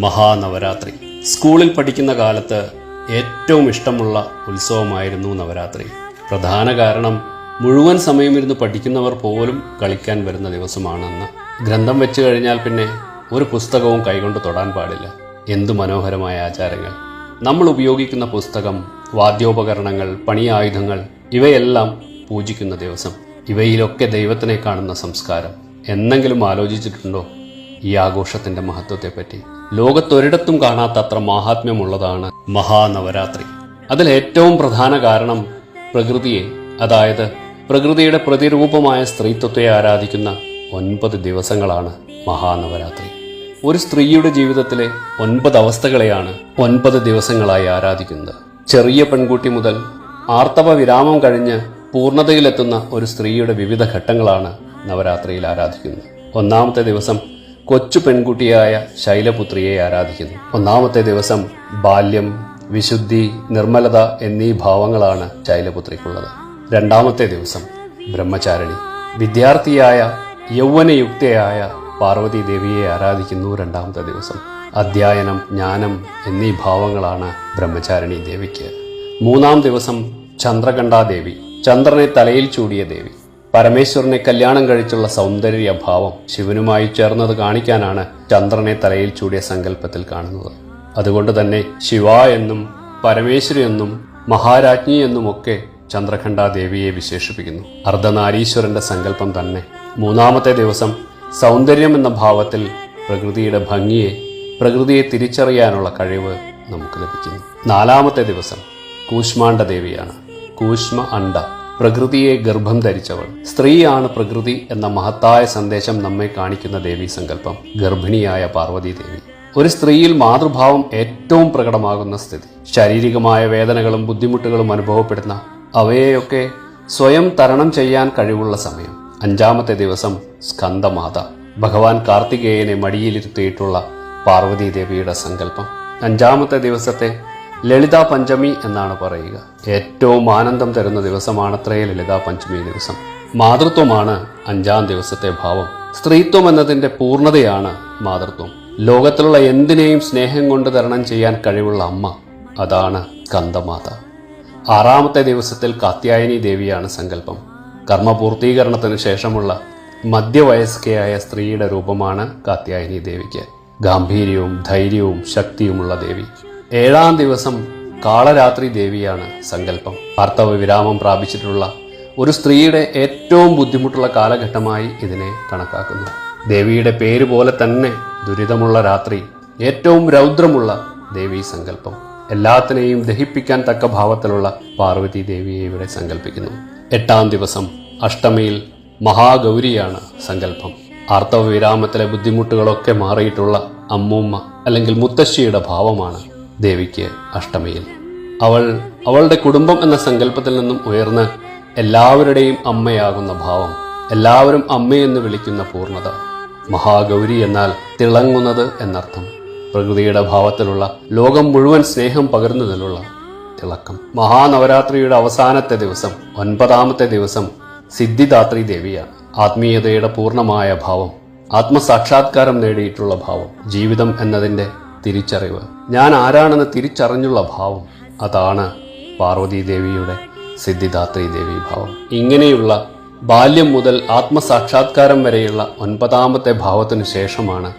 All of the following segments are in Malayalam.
മഹാനവരാത്രി. സ്കൂളിൽ പഠിക്കുന്ന കാലത്ത് ഏറ്റവും ഇഷ്ടമുള്ള ഉത്സവമായിരുന്നു നവരാത്രി. പ്രധാന കാരണം മുഴുവൻ സമയമിരുന്ന് പഠിക്കുന്നവർ പോലും കളിക്കാൻ വരുന്ന ദിവസമാണെന്ന്. ഗ്രന്ഥം വെച്ച് കഴിഞ്ഞാൽ പിന്നെ ഒരു പുസ്തകവും കൈകൊണ്ട് തൊടാൻ പാടില്ല. എന്തു മനോഹരമായ ആചാരങ്ങൾ! നമ്മൾ ഉപയോഗിക്കുന്ന പുസ്തകം, വാദ്യോപകരണങ്ങൾ, പണിയായുധങ്ങൾ ഇവയെല്ലാം പൂജിക്കുന്ന ദിവസം. ഇവയിലൊക്കെ ദൈവത്തിനെ കാണുന്ന സംസ്കാരം. എന്നെങ്കിലും ആലോചിച്ചിട്ടുണ്ടോ ഈ ആഘോഷത്തിന്റെ മഹത്വത്തെപ്പറ്റി? ലോകത്തൊരിടത്തും കാണാത്തത്ര മാഹാത്മ്യമുള്ളതാണ് മഹാനവരാത്രി. അതിൽ ഏറ്റവും പ്രധാന കാരണം പ്രകൃതിയെ, അതായത് പ്രകൃതിയുടെ പ്രതിരൂപമായ സ്ത്രീത്വത്തെ ആരാധിക്കുന്ന 9 ദിവസങ്ങളാണ് മഹാനവരാത്രി. ഒരു സ്ത്രീയുടെ ജീവിതത്തിലെ 9 അവസ്ഥകളെയാണ് 9 ദിവസങ്ങളായി ആരാധിക്കുന്നത്. ചെറിയ പെൺകുട്ടി മുതൽ ആർത്തവ വിരാമം കഴിഞ്ഞ് പൂർണ്ണതയിലെത്തുന്ന ഒരു സ്ത്രീയുടെ വിവിധ ഘട്ടങ്ങളാണ് നവരാത്രിയിൽ ആരാധിക്കുന്നത്. ഒന്നാമത്തെ ദിവസം കൊച്ചു പെൺകുട്ടിയായ ശൈലപുത്രിയെ ആരാധിക്കുന്നു. ഒന്നാമത്തെ ദിവസം ബാല്യം, വിശുദ്ധി, നിർമ്മലത എന്നീ ഭാവങ്ങളാണ് ശൈലപുത്രിക്കുള്ളത്. രണ്ടാമത്തെ ദിവസം ബ്രഹ്മചാരിണി, വിദ്യാർത്ഥിയായ യൗവനയുക്തയായ പാർവതി ദേവിയെ ആരാധിക്കുന്നു. രണ്ടാമത്തെ ദിവസം അധ്യയനം, ജ്ഞാനം എന്നീ ഭാവങ്ങളാണ് ബ്രഹ്മചാരിണി ദേവിക്ക്. മൂന്നാം ദിവസം ചന്ദ്രകണ്ഠാദേവി, ചന്ദ്രനെ തലയിൽ ചൂടിയ ദേവി. പരമേശ്വരനെ കല്യാണം കഴിച്ചുള്ള സൗന്ദര്യഭാവം ശിവനുമായി ചേർന്നത് കാണിക്കാനാണ് ചന്ദ്രനെ തലയിൽ ചൂടിയ സങ്കല്പത്തിൽ കാണുന്നത്. അതുകൊണ്ട് തന്നെ ശിവ എന്നും പരമേശ്വരി എന്നും മഹാരാജ്ഞി എന്നുമൊക്കെ ചന്ദ്രകണ്ഠാദേവിയെ വിശേഷിപ്പിക്കുന്നു. അർദ്ധനാരീശ്വരന്റെ സങ്കല്പം തന്നെ. മൂന്നാമത്തെ ദിവസം സൗന്ദര്യം എന്ന ഭാവത്തിൽ പ്രകൃതിയുടെ ഭംഗിയെ, പ്രകൃതിയെ തിരിച്ചറിയാനുള്ള കഴിവ് നമുക്ക് ലഭിക്കുന്നു. നാലാമത്തെ ദിവസം കൂഷ്മാണ്ഡ ദേവിയാണ്. കൂഷ്മ അണ്ഡ, പ്രകൃതിയെ ഗർഭം ധരിച്ചവൾ. സ്ത്രീയാണ് പ്രകൃതി എന്ന മഹത്തായ സന്ദേശം നമ്മെ കാണിക്കുന്ന ദേവീ സങ്കല്പം ഗർഭിണിയായ പാർവതി ദേവി. ഒരു സ്ത്രീയിൽ മാതൃഭാവം ഏറ്റവും പ്രകടമാകുന്ന സ്ഥിതി. ശാരീരികമായ വേദനകളും ബുദ്ധിമുട്ടുകളും അനുഭവപ്പെടുന്ന അവയെയൊക്കെ സ്വയം തരണം ചെയ്യാൻ കഴിവുള്ള സമയം. അഞ്ചാമത്തെ ദിവസം സ്കന്ദമാത, ഭഗവാൻ കാർത്തികേയനെ മടിയിലിരുത്തിയിട്ടുള്ള പാർവതി ദേവിയുടെ സങ്കല്പം. അഞ്ചാമത്തെ ദിവസത്തെ ലളിതാ പഞ്ചമി എന്നാണ് പറയുക. ഏറ്റവും ആനന്ദം തരുന്ന ദിവസമാണത്രേ ലളിതാ പഞ്ചമി ദിവസം. മാതൃത്വമാണ് 5-ാം ദിവസത്തെ ഭാവം. സ്ത്രീത്വം എന്നതിന്റെ പൂർണ്ണതയാണ് മാതൃത്വം. ലോകത്തിലുള്ള എന്തിനേയും സ്നേഹം കൊണ്ട് തരണം ചെയ്യാൻ കഴിവുള്ള അമ്മ, അതാണ് സ്കന്ദമാത. 6-ാമത്തെ ദിവസത്തിൽ കാത്യായനി ദേവിയാണ് സങ്കല്പം. കർമ്മപൂർത്തീകരണത്തിന് ശേഷമുള്ള മധ്യവയസ്കയായ സ്ത്രീയുടെ രൂപമാണ് കാത്യായനി ദേവിക്ക്. ഗാംഭീര്യവും ധൈര്യവും ശക്തിയുമുള്ള ദേവി. 7-ാം ദിവസം കാളരാത്രി ദേവിയാണ് സങ്കല്പം. ആർത്തവ വിരാമം പ്രാപിച്ചിട്ടുള്ള ഒരു സ്ത്രീയുടെ ഏറ്റവും ബുദ്ധിമുട്ടുള്ള കാലഘട്ടമായി ഇതിനെ കണക്കാക്കുന്നു. ദേവിയുടെ പേര് പോലെ തന്നെ ദുരിതമുള്ള രാത്രി, ഏറ്റവും രൗദ്രമുള്ള ദേവീ സങ്കല്പം. എല്ലാത്തിനെയും ദഹിപ്പിക്കാൻ തക്ക ഭാവത്തിലുള്ള പാർവതി ദേവിയെ ഇവിടെ സങ്കല്പിക്കുന്നു. 8-ാം ദിവസം അഷ്ടമിയിൽ മഹാഗൗരിയാണ് സങ്കല്പം. ആർത്തവ വിരാമത്തിലെ ബുദ്ധിമുട്ടുകളൊക്കെ മാറിയിട്ടുള്ള അമ്മൂമ്മ അല്ലെങ്കിൽ മുത്തശ്ശിയുടെ ഭാവമാണ് ദേവിക്ക് അഷ്ടമിയിൽ. അവളുടെ കുടുംബം എന്ന സങ്കല്പത്തിൽ നിന്നും ഉയർന്ന് എല്ലാവരുടെയും അമ്മയാകുന്ന ഭാവം, എല്ലാവരും അമ്മയെന്ന് വിളിക്കുന്ന പൂർണ്ണത. മഹാഗൗരി എന്നാൽ തിളങ്ങുന്നത് എന്നർത്ഥം. പ്രകൃതിയുടെ ഭാവത്തിലുള്ള, ലോകം മുഴുവൻ സ്നേഹം പകരുന്നതിലുള്ള തിളക്കം. മഹാനവരാത്രിയുടെ അവസാനത്തെ ദിവസം 9-ാമത്തെ ദിവസം സിദ്ധിദാത്രി ദേവിയാണ്. ആത്മീയതയുടെ പൂർണ്ണമായ ഭാവം, ആത്മസാക്ഷാത്കാരം നേടിയിട്ടുള്ള ഭാവം, ജീവിതം എന്നതിന്റെ തിരിച്ചറിവ്, ഞാൻ ആരാണെന്ന് തിരിച്ചറിഞ്ഞുള്ള ഭാവം, അതാണ് പാർവതി ദേവിയുടെ സിദ്ധിദാത്രി ദേവി ഭാവം. ഇങ്ങനെയുള്ള ബാല്യം മുതൽ ആത്മസാക്ഷാത്കാരം വരെയുള്ള 9-ാമത്തെ ഭാവത്തിനു ശേഷമാണ്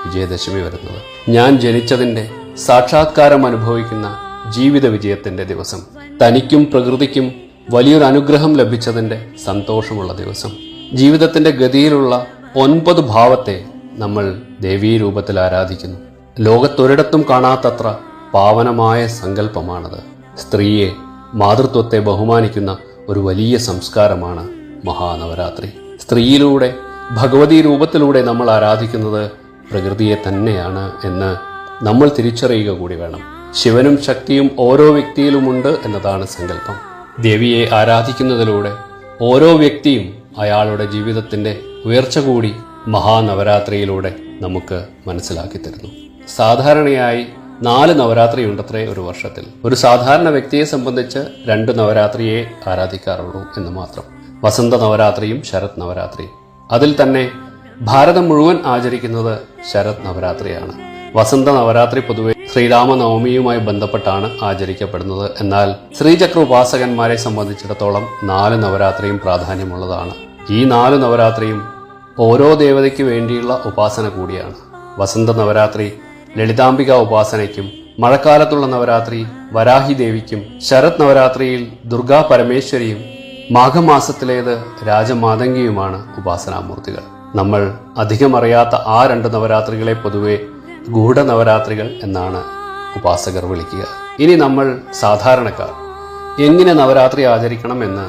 വിജയദശമി വരുന്നത്. ഞാൻ ജനിച്ചതിന്റെ സാക്ഷാത്കാരം അനുഭവിക്കുന്ന ജീവിത വിജയത്തിന്റെ ദിവസം. തനിക്കും പ്രകൃതിക്കും വലിയൊരു അനുഗ്രഹം ലഭിച്ചതിന്റെ സന്തോഷമുള്ള ദിവസം. ജീവിതത്തിന്റെ ഗതിയിലുള്ള 9 ഭാവത്തെ നമ്മൾ ദേവീ രൂപത്തിൽ ആരാധിക്കുന്നു. ലോകത്തൊരിടത്തും കാണാത്തത്ര പാവനമായ സങ്കല്പമാണത്. സ്ത്രീയെ, മാതൃത്വത്തെ ബഹുമാനിക്കുന്ന ഒരു വലിയ സംസ്കാരമാണ് മഹാനവരാത്രി. സ്ത്രീയിലൂടെ, ഭഗവതി രൂപത്തിലൂടെ നമ്മൾ ആരാധിക്കുന്നത് പ്രകൃതിയെ തന്നെയാണ് എന്ന് നമ്മൾ തിരിച്ചറിയുക കൂടി വേണം. ശിവനും ശക്തിയും ഓരോ വ്യക്തിയിലുമുണ്ട് എന്നതാണ് സങ്കല്പം. ദേവിയെ ആരാധിക്കുന്നതിലൂടെ ഓരോ വ്യക്തിയും അയാളുടെ ജീവിതത്തിന്റെ ഉയർച്ച കൂടി മഹാനവരാത്രിയിലൂടെ നമുക്ക് മനസ്സിലാക്കി തരുന്നു. സാധാരണയായി 4 നവരാത്രി ഉണ്ടത്രേ ഒരു വർഷത്തിൽ. ഒരു സാധാരണ വ്യക്തിയെ സംബന്ധിച്ച് 2 നവരാത്രിയെ ആരാധിക്കാറുള്ളൂ എന്ന് മാത്രം. വസന്ത നവരാത്രിയും ശരത് നവരാത്രിയും. അതിൽ തന്നെ ഭാരതം മുഴുവൻ ആചരിക്കുന്നത് ശരത് നവരാത്രിയാണ്. വസന്ത നവരാത്രി പൊതുവെ ശ്രീരാമനവമിയുമായി ബന്ധപ്പെട്ടാണ് ആചരിക്കപ്പെടുന്നത്. എന്നാൽ ശ്രീചക്ര ഉപാസകന്മാരെ സംബന്ധിച്ചിടത്തോളം 4 നവരാത്രിയും പ്രാധാന്യമുള്ളതാണ്. ഈ 4 നവരാത്രിയും ഓരോ ദേവതയ്ക്ക് വേണ്ടിയുള്ള ഉപാസന കൂടിയാണ്. വസന്ത നവരാത്രി ലളിതാംബിക ഉപാസനയ്ക്കും, മഴക്കാലത്തുള്ള നവരാത്രി വരാഹി ദേവിക്കും, ശരത് നവരാത്രിയിൽ ദുർഗാ പരമേശ്വരിയും, മാഘമാസത്തിലേത് രാജമാതംഗിയുമാണ് ഉപാസനാമൂർത്തികൾ. നമ്മൾ അധികം അറിയാത്ത ആ 2 നവരാത്രികളെ പൊതുവെ ഗൂഢനവരാത്രികൾ എന്നാണ് ഉപാസകർ വിളിക്കുക. ഇനി നമ്മൾ സാധാരണക്കാർ എങ്ങനെ നവരാത്രി ആചരിക്കണമെന്ന്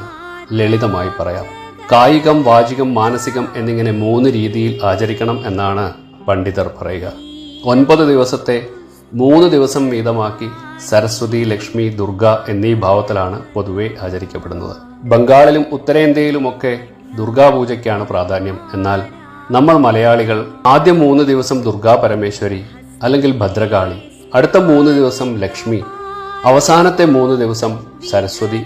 ലളിതമായി പറയാം. കായികം, വാചികം, മാനസികം എന്നിങ്ങനെ 3 രീതിയിൽ ആചരിക്കണം എന്നാണ് പണ്ഡിതർ പറയുക. 9 ദിവസത്തെ 3 ദിവസം വീതമാക്കി സരസ്വതി, ലക്ഷ്മി, ദുർഗ എന്നീ ഭാവത്തിലാണ് പൊതുവെ ആചരിക്കപ്പെടുന്നത്. ബംഗാളിലും ഉത്തരേന്ത്യയിലുമൊക്കെ ദുർഗാപൂജയ്ക്കാണ് പ്രാധാന്യം. എന്നാൽ നമ്മൾ മലയാളികൾ ആദ്യ 3 ദിവസം ദുർഗാ പരമേശ്വരി അല്ലെങ്കിൽ ഭദ്രകാളി, അടുത്ത 3 ദിവസം ലക്ഷ്മി, അവസാനത്തെ 3 ദിവസം സരസ്വതി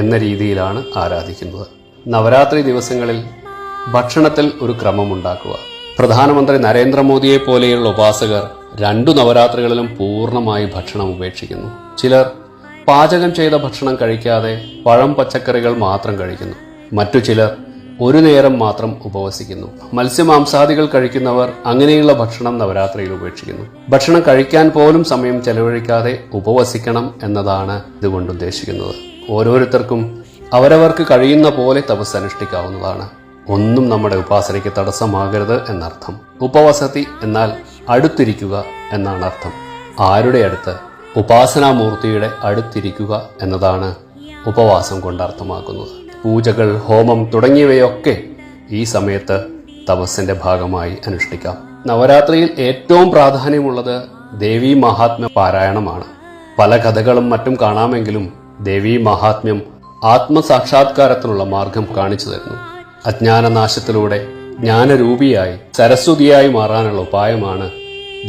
എന്ന രീതിയിലാണ് ആരാധിക്കുന്നത്. നവരാത്രി ദിവസങ്ങളിൽ ഭക്ഷണത്തിൽ ഒരു ക്രമമുണ്ടാക്കുക. പ്രധാനമന്ത്രി നരേന്ദ്രമോദിയെ പോലെയുള്ള ഉപാസകർ 2 നവരാത്രികളിലും പൂർണ്ണമായി ഭക്ഷണം ഉപേക്ഷിക്കുന്നു. ചിലർ പാചകം ചെയ്ത ഭക്ഷണം കഴിക്കാതെ പഴം, പച്ചക്കറികൾ മാത്രം കഴിക്കുന്നു. മറ്റു ചിലർ ഒരു നേരം മാത്രം ഉപവസിക്കുന്നു. മത്സ്യമാംസാദികൾ കഴിക്കുന്നവർ അങ്ങനെയുള്ള ഭക്ഷണം നവരാത്രിയിൽ ഉപേക്ഷിക്കുന്നു. ഭക്ഷണം കഴിക്കാൻ പോലും സമയം ചെലവഴിക്കാതെ ഉപവസിക്കണം എന്നതാണ് ഇതുകൊണ്ട് ഉദ്ദേശിക്കുന്നത്. ഓരോരുത്തർക്കും അവരവർക്ക് കഴിയുന്ന പോലെ തപസ് അനുഷ്ഠിക്കാവുന്നതാണ്. ഒന്നും നമ്മുടെ ഉപാസനയ്ക്ക് തടസ്സമാകരുത് എന്നർത്ഥം. ഉപവസതി എന്നാൽ അടുത്തിരിക്കുക എന്നാണ് അർത്ഥം. ആരുടെ അടുത്ത്? ഉപാസനാമൂർത്തിയുടെ അടുത്തിരിക്കുക എന്നതാണ് ഉപവാസം കൊണ്ട് അർത്ഥമാക്കുന്നത്. പൂജകൾ, ഹോമം തുടങ്ങിയവയൊക്കെ ഈ സമയത്ത് തപസ്സിന്റെ ഭാഗമായി അനുഷ്ഠിക്കാം. നവരാത്രിയിൽ ഏറ്റവും പ്രാധാന്യമുള്ളത് ദേവീ മഹാത്മ്യ പാരായണമാണ്. പല കഥകളും മറ്റും കാണാമെങ്കിലും ദേവീ മഹാത്മ്യം ആത്മസാക്ഷാത്കാരത്തിനുള്ള മാർഗം കാണിച്ചു തരുന്നു. അജ്ഞാനനാശത്തിലൂടെ ജ്ഞാനരൂപിയായി സരസ്വതിയായി മാറാനുള്ള ഉപായമാണ്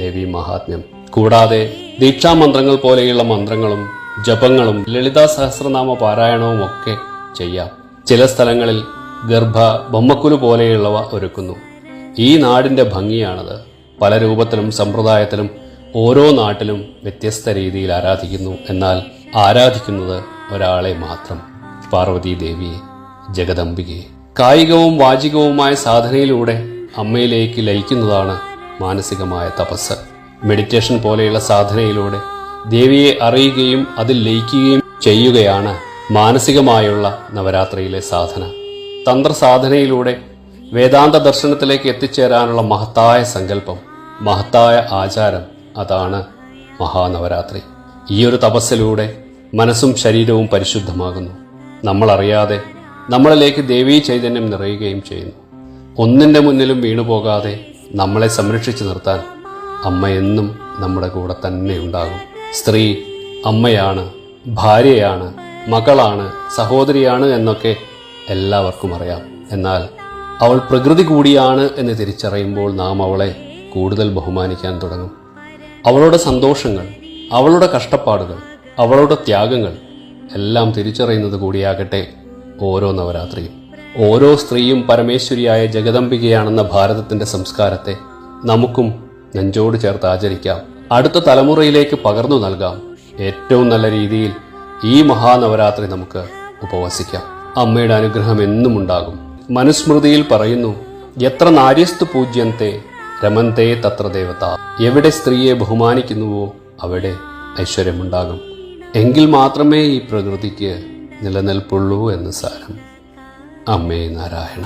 ദേവീ മഹാത്മ്യം. കൂടാതെ ദീക്ഷാമന്ത്രങ്ങൾ പോലെയുള്ള മന്ത്രങ്ങളും ജപങ്ങളും ലളിതാ സഹസ്രനാമ പാരായണവും ഒക്കെ ചെയ്യാം. ചില സ്ഥലങ്ങളിൽ ഗർഭ, ബൊമ്മക്കുലു പോലെയുള്ളവ ഒരുക്കുന്നു. ഈ നാടിന്റെ ഭംഗിയാണത്. പല രൂപത്തിലും സമ്പ്രദായത്തിലും ഓരോ നാട്ടിലും വ്യത്യസ്ത രീതിയിൽ ആരാധിക്കുന്നു. എന്നാൽ ആരാധിക്കുന്നത് ഒരാളെ മാത്രം, പാർവതി ദേവിയെ, ജഗദംബികയെ. കായികവും വാചികവുമായ സാധനയിലൂടെ അമ്മയിലേക്ക് ലയിക്കുന്നതാണ് മാനസികമായ തപസ്. മെഡിറ്റേഷൻ പോലെയുള്ള സാധനയിലൂടെ ദേവിയെ അറിയുകയും അതിൽ ലയിക്കുകയും ചെയ്യുകയാണ് മാനസികമായുള്ള നവരാത്രിയിലെ സാധന. തന്ത്രസാധനയിലൂടെ വേദാന്ത ദർശനത്തിലേക്ക് എത്തിച്ചേരാനുള്ള മഹത്തായ സങ്കല്പം, മഹത്തായ ആചാരം, അതാണ് മഹാനവരാത്രി. ഈയൊരു തപസ്സിലൂടെ മനസ്സും ശരീരവും പരിശുദ്ധമാകുന്നു. നമ്മളറിയാതെ നമ്മളിലേക്ക് ദേവീ ചൈതന്യം നിറയുകയും ചെയ്യുന്നു. ഒന്നിന്റെ മുന്നിലും വീണുപോകാതെ നമ്മളെ സംരക്ഷിച്ചു നിർത്താൻ അമ്മ എന്നും നമ്മുടെ കൂടെ തന്നെ ഉണ്ടാകും. സ്ത്രീ അമ്മയാണ്, ഭാര്യയാണ്, മകളാണ്, സഹോദരിയാണ് എന്നൊക്കെ എല്ലാവർക്കും അറിയാം. എന്നാൽ അവൾ പ്രകൃതി കൂടിയാണ് എന്ന് തിരിച്ചറിയുമ്പോൾ നാം അവളെ കൂടുതൽ ബഹുമാനിക്കാൻ തുടങ്ങും. അവളുടെ സന്തോഷങ്ങൾ, അവളുടെ കഷ്ടപ്പാടുകൾ, അവളുടെ ത്യാഗങ്ങൾ എല്ലാം തിരിച്ചറിയുന്നത് കൂടിയാകട്ടെ ഓരോ നവരാത്രിയും. ഓരോ സ്ത്രീയും പരമേശ്വരിയായ ജഗദംബികയാണെന്ന ഭാരതത്തിന്റെ സംസ്കാരത്തെ നമുക്കും നെഞ്ചോട് ചേർത്ത് ആചരിക്കാം. അടുത്ത തലമുറയിലേക്ക് പകർന്നു നൽകാം. ഏറ്റവും നല്ല രീതിയിൽ ഈ മഹാനവരാത്രി നമുക്ക് ഉപവസിക്കാം. അമ്മയുടെ അനുഗ്രഹം എന്നും ഉണ്ടാകും. മനുസ്മൃതിയിൽ പറയുന്നു, എത്ര നാര്യസ്തു പൂജ്യന്തെ രമന്തേ തത്ര ദേവത. എവിടെ സ്ത്രീയെ ബഹുമാനിക്കുന്നുവോ അവിടെ ഐശ്വര്യമുണ്ടാകും. എങ്കിൽ മാത്രമേ ഈ പ്രകൃതിക്ക് നിലനിൽപ്പുള്ളൂ എന്ന് സാരം. അമ്മേ നാരായണ.